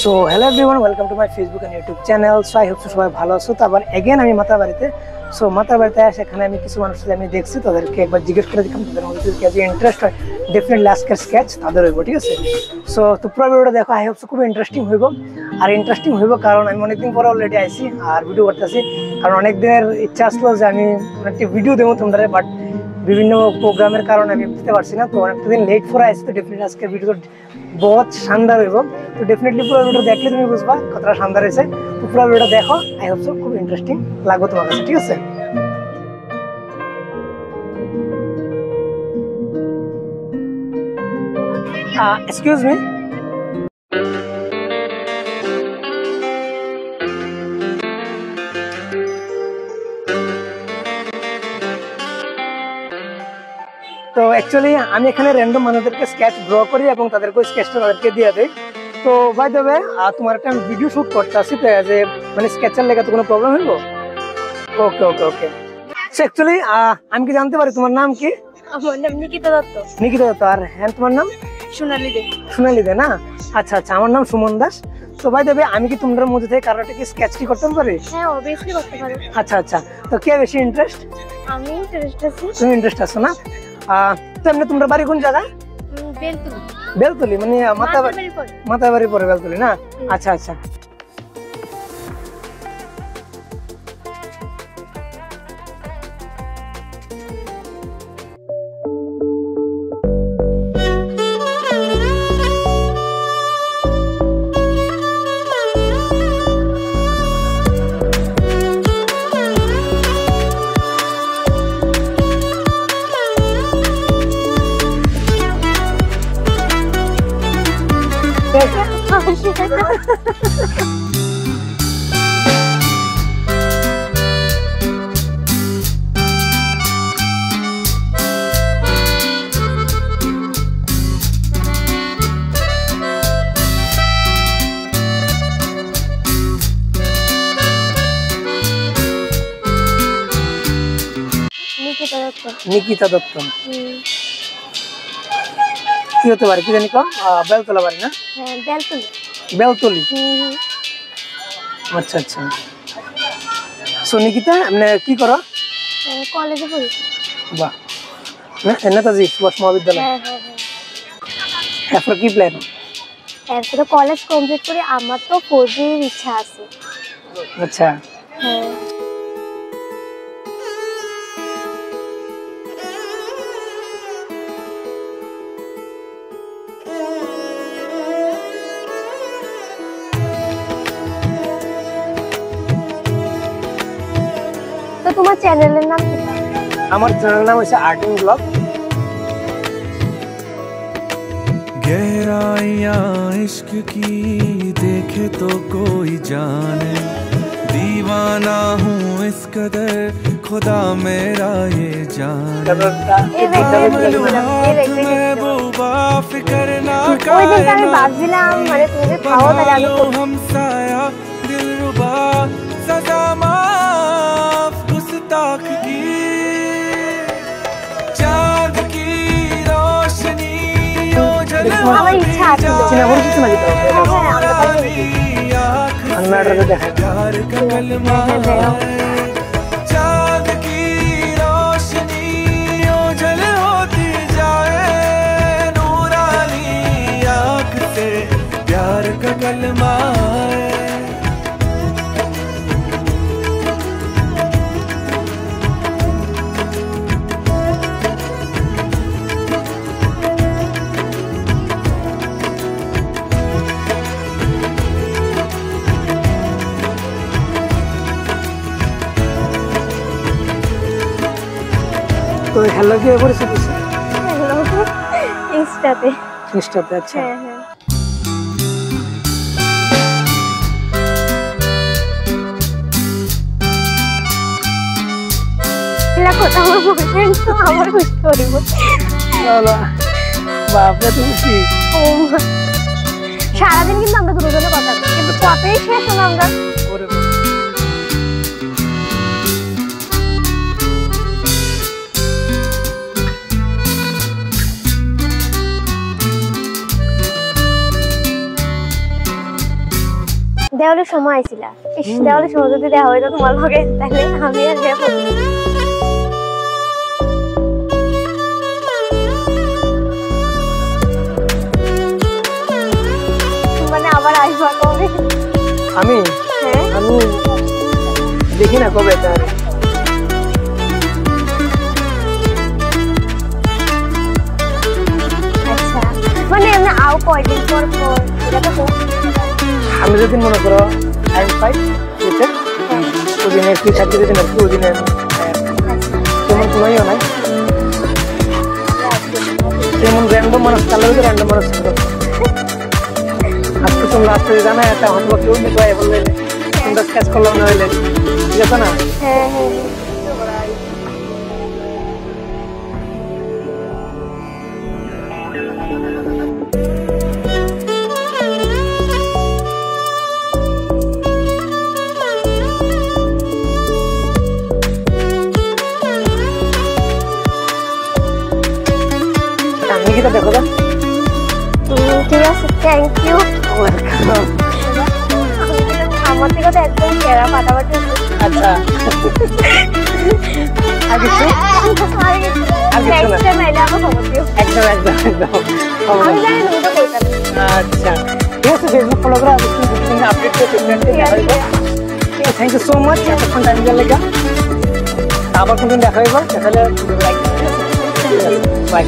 So hello everyone, welcome to my Facebook and YouTube channel. So I hope সবাই ভালো আছো। তো আবার এগেন আমি মাতাবাড়িতে। সো মাতাবাড়িতে আসে এখানে আমি কিছু মানুষকে আমি দেখছি, তাদেরকে একবার জিজ্ঞেস করে দেখলাম তাদের মধ্যে যদি ইন্টারেস্ট হয় ডেফিনেটলি আজকের স্কেচ তাদের হইব, ঠিক আছে? সো তো পুরো ভিডিওটা দেখো, আই হোপ খুব ইন্টারেস্টিং হইব। আর ইন্টারেস্টিং হইব কারণ আমি অনেকদিন পরে অলরেডি আইসি আর ভিডিও করতেছি, কারণ অনেক দিনের ইচ্ছা আসলো যে আমি একটি ভিডিও দেবো তোমরা, বাট বিভিন্ন প্রোগ্রামের কারণে আমি দিতে পারছি না। তো অনেকটা দিন লেট ফর আসছি, তো ডেফিনেটলি আজকের ভিডিও বহুত শানদার হইব। তো ডেফিনেটলি পুরো ভিডিও দেখলে তুমি বুঝবা কতটা শানদার হয়েছে। তো পুরো ভিডিওটা দেখো, আই হোপ খুব ইন্টারেস্টিং লাগবে তোমার কাছে, ঠিক আছে? এক্সকিউজ মি, তো অ্যাকচুয়ালি আমি এখানে র্যান্ডম মানুষদেরকে স্কেচ ড্র করি এবং তাদেরকে স্কেচটা তাদেরকে দিয়ে দেই। তো বাই দ্য ওয়ে তোমার একটা ভিডিও শুট করতে আসছি, তো যে মানে স্কেচের লেগে তো কোনো প্রবলেম হইব? ওকে ওকে ওকে। সো অ্যাকচুয়ালি আমি কি জানতে পারি তোমার নাম কি? আমার নাম নিকিতা দত্ত। নিকিতা দত্ত। আর হ্যাঁ, তোমার নাম? সোনালী দে। সোনালী দে না? আচ্ছা আচ্ছা, আমার নাম সুমন দাস। তো বাই দ্য ওয়ে আমি কি তোমাদের মধ্যে থেকে কারোটা কি স্কেচ কি করতে পারি? হ্যাঁ, অবভিয়াসলি করতে পারো। আচ্ছা আচ্ছা, তো কে বেশি ইন্টারেস্ট? আমি ইন্টারেস্ট আছি। তুমি ইন্টারেস্ট আছো না? তো এমনি তোমার বাড়ি কোন জায়গায়? বেলতুলি। বেলতুলি মানে মাতাবাড়ি পরে বেলতুলি না? আচ্ছা আচ্ছা। নিকিতা দত্ত কি হতে পারে কি জানি? বেলতলা বাড়ি না? বেলতলি। আচ্ছা আচ্ছা। সো নিকিতা আপনি কি করো? কলেজে পড়ি। বাহ, নেতাজি সুভাষ মহাবিদ্যালয়। এরপর কি প্ল্যান? এরপরে কলেজ কমপ্লিট করে আমার তো ফৌজির ইচ্ছা আছে। আচ্ছা। হ্যাঁ। তো তোমার চ্যানেলের নাম কি? আমার চ্যানেলের নাম হচ্ছে আর্টিং ব্লগ। गहराइयां इश्क की देखे तो कोई जाने, दीवाना हूँ इस कदर खुदा मेरा ये जाने, महबूबा फिकर ना करो हमसाया दिलरुबा सजा माफ गुस्ताख की, चांद की रोशनी আমার ইচ্ছা আছে। चांद की रोशनी ओझल होती जाए, नूरानी आँख से प्यार का कलमा है। তো হ্যালো কি করেছে কিছু? ইনস্টাতে। ইনস্টাতে? আচ্ছা। হ্যাঁ হ্যাঁ। কথা আমার বয়ফ্রেন্ড তো আমার খুশি করিব। চলো বাপরে, তুমি কি সারাদিন কিন্তু আমরা দুজনে কথা বলি, কিন্তু কথাই শেষ হলো আমরা। দেওয়ালের সময় আইছিল দেওয়ালের সময় যদি দেখা হইতো তোমার লগে তাহলে আমি আর যাব মানে আবার আসবা কবে আমি দেখি না কবে তার আচ্ছা মানে এমনি আও কয়দিন পর এটা তো আমি যদি মনে করো টাইম পাই বুঝছেন ওদিনের কি সাথে দিন আর কি ওদিনের তেমন কোনো ইয়ে নাই তেমন র্যান্ডম মানুষ চালাবে তো র্যান্ডম মানুষ আজকে তোমরা আসতে জানা এটা হয়তো কেউ নিতে পারে বললে তোমরা স্কেচ করলাম না হইলে ঠিক আছে না হ্যাঁ হ্যাঁ নিকিতা দেখো তো ঠিক আছে থ্যাংক ইউ আমার থেকে তো একদম সেরা ফাটাফাটি আচ্ছা আগে একদম আমি জানি না ওটা কইতাম আচ্ছা ঠিক আছে ফেসবুক ফলো করো update thank you so much এতক্ষণ টাইম দেওয়ার লেগে আবার কোনদিন দেখা হইব তাহলে লাইক বাই